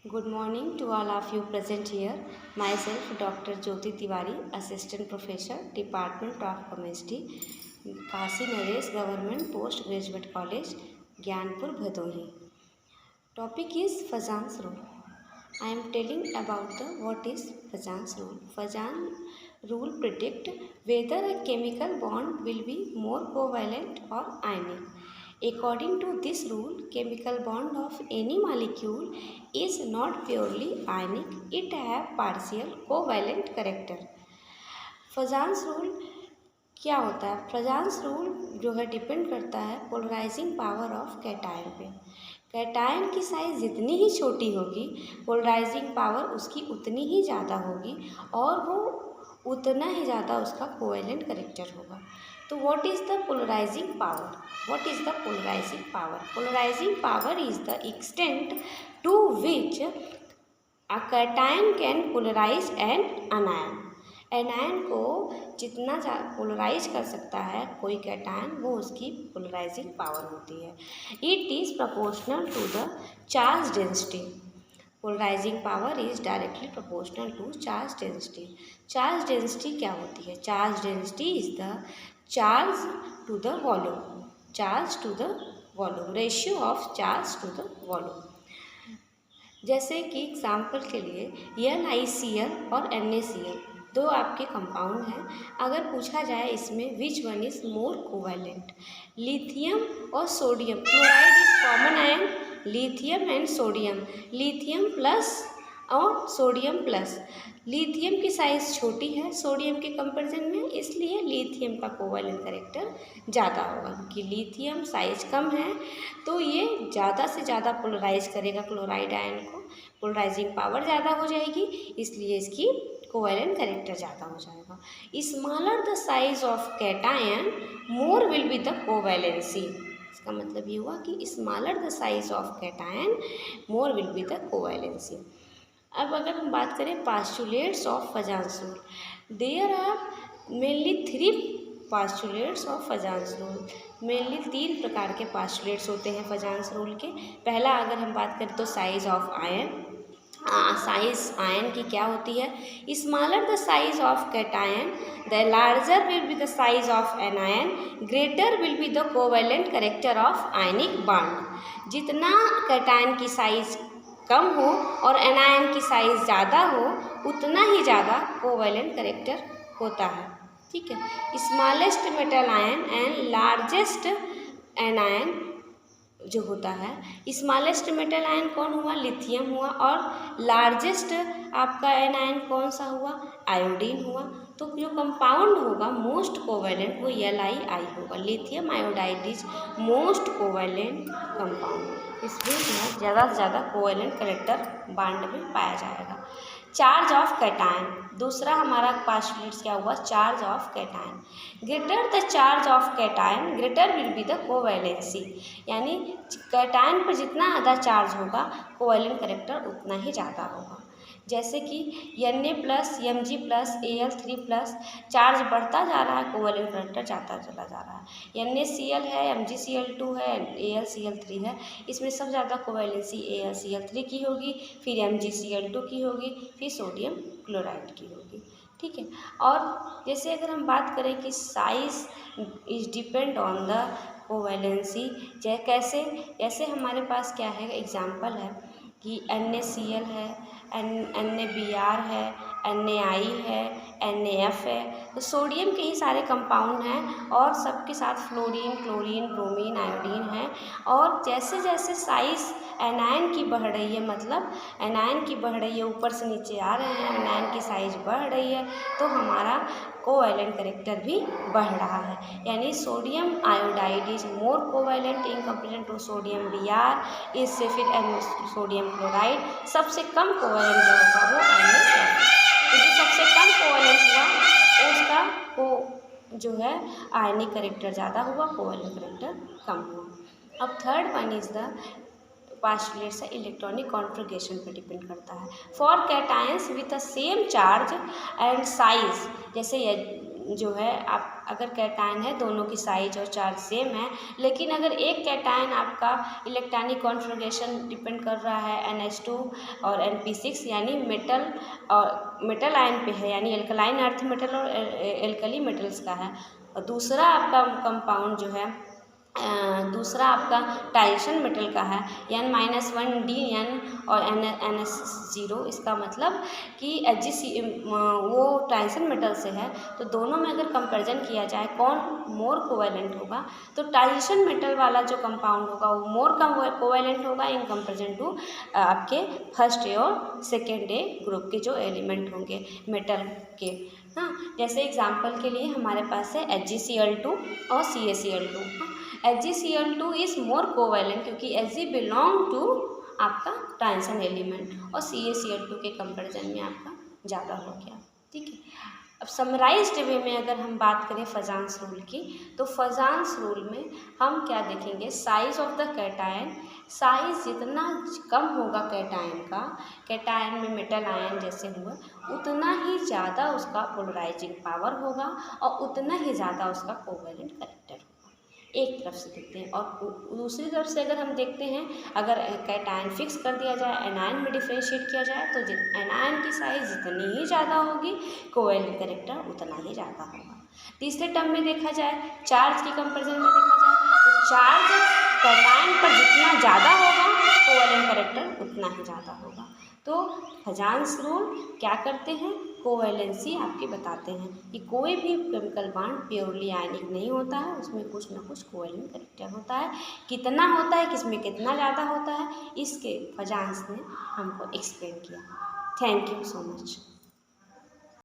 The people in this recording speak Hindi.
Good morning to all of you present here. Myself, Dr. Jyoti Tiwari, Assistant Professor, Department of Chemistry, Kasi Naresh Government Post Graduate College, Gyanpur, Bhadohi. Topic is Fajans rule. I am telling about what is Fajans rule. Fajan rule predict whether a chemical bond will be more covalent or ionic. According to this rule, chemical bond of any molecule is not purely ionic, it have partial covalent character. Fajans rule क्या होता है? फजांस रूल जो है डिपेंड करता है पोलराइजिंग पावर ऑफ कैटायन पे। कैटायन की साइज़ जितनी ही छोटी होगी, पोलराइजिंग पावर उसकी उतनी ही ज़्यादा होगी और वो उतना ही ज़्यादा उसका कोवेलेंट कैरेक्टर होगा। तो what is the polarising power? What is the polarising power? Polarising power is the extent to which a cation can polarise an anion. Anion को जितना पोलराइज कर सकता है कोई कैटायन, वो उसकी पोलराइजिंग पावर होती है। It is proportional to the charge density. Polarising power is directly proportional to charge density. Charge density क्या होती है? Charge density is the charge to the volume. Charge to the volume, ratio of charge to the volume. जैसे कि एग्जाम्पल के लिए NaCl और NaCl दो आपके कंपाउंड हैं। अगर पूछा जाए इसमें which one is more covalent, lithium और sodium, chloride is common ion, lithium and sodium, lithium plus और सोडियम प्लस। लिथियम की साइज़ छोटी है सोडियम के कंपैरिजन में, इसलिए लिथियम का कोवैलेंट कैरेक्टर ज़्यादा होगा। क्योंकि लिथियम साइज कम है तो ये ज़्यादा से ज़्यादा पोलराइज करेगा क्लोराइड आयन को, पोलराइजिंग पावर ज़्यादा हो जाएगी, इसलिए इसकी कोवैलेंट कैरेक्टर ज़्यादा हो जाएगा। Smaller the size of cation more will be the covalency. इसका मतलब ये हुआ कि smaller the size of cation more will be the covalency. अब अगर हम बात करें postulates of Fajans rule, there are mainly 3 postulates of Fajans rule. Mainly 3 प्रकार के पास्टुलेट्स होते हैं फजांस रूल के। पहला अगर हम बात करें तो size of ion. Size ion की क्या होती है? Smaller the size of cation the larger will be the size of anion, greater will be the covalent character of ionic bond. जितना कैटायन की साइज कम हो और एनायन की साइज ज़्यादा हो, उतना ही ज़्यादा कोवैलेंट कैरेक्टर होता है। ठीक है। Smallest metal ion and largest anion जो होता है, स्मॉलेस्ट मेटल आयन कौन हुआ? लिथियम हुआ। और लार्जेस्ट आपका एनायन कौन सा हुआ? आयोडीन हुआ। तो जो कंपाउंड होगा मोस्ट कोवैलेंट वो Li होगा। Lithium iodide is most covalent compound. इसमें ज़्यादा से ज़्यादा कोवैलेंट कैरेक्टर बॉन्ड में पाया जाएगा। चार्ज ऑफ कैटायन, दूसरा हमारा पास्टुलेट्स क्या हुआ? Charge of cation. Greater the charge of cation greater will be the covalency. यानी कैटायन पर जितना ज़्यादा चार्ज होगा कोवैलेंट कैरेक्टर उतना ही ज़्यादा होगा। जैसे कि Na+, Mg+, Al3+, चार्ज बढ़ता जा रहा है, कोवैलेंट कैरेक्टर जाता चला जा रहा है। NaCl है, MgCl2 है, AlCl3 है, इसमें सबसे ज़्यादा कोवैलेंसी AlCl3 की होगी, फिर MgCl2 की होगी, फिर सोडियम क्लोराइड की होगी। ठीक है। और जैसे अगर हम बात करें कि size is depend on the covalency, कैसे? ऐसे हमारे पास क्या है, एग्जाम्पल है कि NaCl है, NaBr है, Na है, NaF है। तो सोडियम के ही सारे कंपाउंड हैं और सबके साथ फ्लोरीन, क्लोरीन, ब्रोमीन, आयोडीन है। और जैसे जैसे साइज़ एनायन की बढ़ रही है, मतलब एनायन की बढ़ रही है, ऊपर से नीचे आ रहे हैं, एनायन की साइज बढ़ रही है, तो हमारा कोवैलेंट कैरेक्टर भी बढ़ रहा है। यानी sodium iodide is more covalent in comparison to sodium Br, इससे फिर सोडियम क्लोराइड। सबसे कम कोवैलेंट जो होगा वो NaCl। तो जो सबसे कम कोवैलेंट हुआ उसका को जो है आयनिक कैरेक्टर ज़्यादा हुआ, कोवैलेंट कैरेक्टर कम हुआ। अब third one is the postulates है इलेक्ट्रॉनिक कॉन्फ़िगरेशन पर डिपेंड करता है। For cations with the same charge and size, जैसे जो है आप अगर कैटायन है दोनों की साइज और चार्ज सेम है, लेकिन अगर एक कैटायन आपका इलेक्ट्रॉनिक कॉन्फ़िगरेशन डिपेंड कर रहा है NH2 और NP6 यानी मेटल और मेटल आयन पे है, यानी एल्कलाइन अर्थ मेटल और एल्कली मेटल्स का है, और दूसरा आपका कंपाउंड जो है दूसरा आपका टाइसन मेटल का है N-1D और NS0, इसका मतलब कि HgC वो टाइसन मेटल से है। तो दोनों में अगर कंपैरिजन किया जाए कौन मोर कोवैलेंट होगा, तो टाइसन मेटल वाला जो कंपाउंड होगा वो मोर कोवैलेंट होगा इन कंपैरिजन टू आपके फर्स्ट ए और सेकेंड ए ग्रुप के जो एलिमेंट होंगे मेटल के। हाँ, जैसे एग्जांपल के लिए हमारे पास है HgCl2 और CaCl2। HgCl2 is more covalent क्योंकि Hg बिलोंग टू आपका टाइसन एलिमेंट और CaCl2 के कंपैरिजन में आपका ज़्यादा हो गया। ठीक है, अब समराइज्ड वे में अगर हम बात करें फजांस रूल की, तो फजांस रूल में हम क्या देखेंगे, size of the cation, size जितना कम होगा कैटायन का, कैटायन में मेटल आयन जैसे हुआ, उतना ही ज़्यादा उसका पोलराइजिंग पावर होगा और उतना ही ज़्यादा उसका कोवैलेंट कैरेक्टर होगा। एक तरफ से देखते हैं, और दूसरी तरफ से अगर हम देखते हैं, अगर कैटायन फिक्स कर दिया जाए, एनायन में डिफ्रेंशिएट किया जाए, तो एनायन की साइज जितनी ही ज़्यादा होगी कोवैलेंट कैरेक्टर उतना ही ज़्यादा होगा। तीसरे टर्म में देखा जाए, चार्ज की कंपैरिजन में देखा जाए, तो चार्ज कैटायन पर जितना ज़्यादा होगा कोवैलेंट कैरेक्टर उतना ही ज़्यादा होगा। तो फजांस रूल क्या करते हैं, कोवैलेंसी आपके बताते हैं कि कोई भी केमिकल बॉन्ड प्योरली आयनिक नहीं होता है, उसमें कुछ ना कुछ कोवैलेंट कैरेक्टर होता है। कितना होता है, किसमें कितना ज़्यादा होता है, इसके फजांस ने हमको एक्सप्लेन किया। Thank you so much.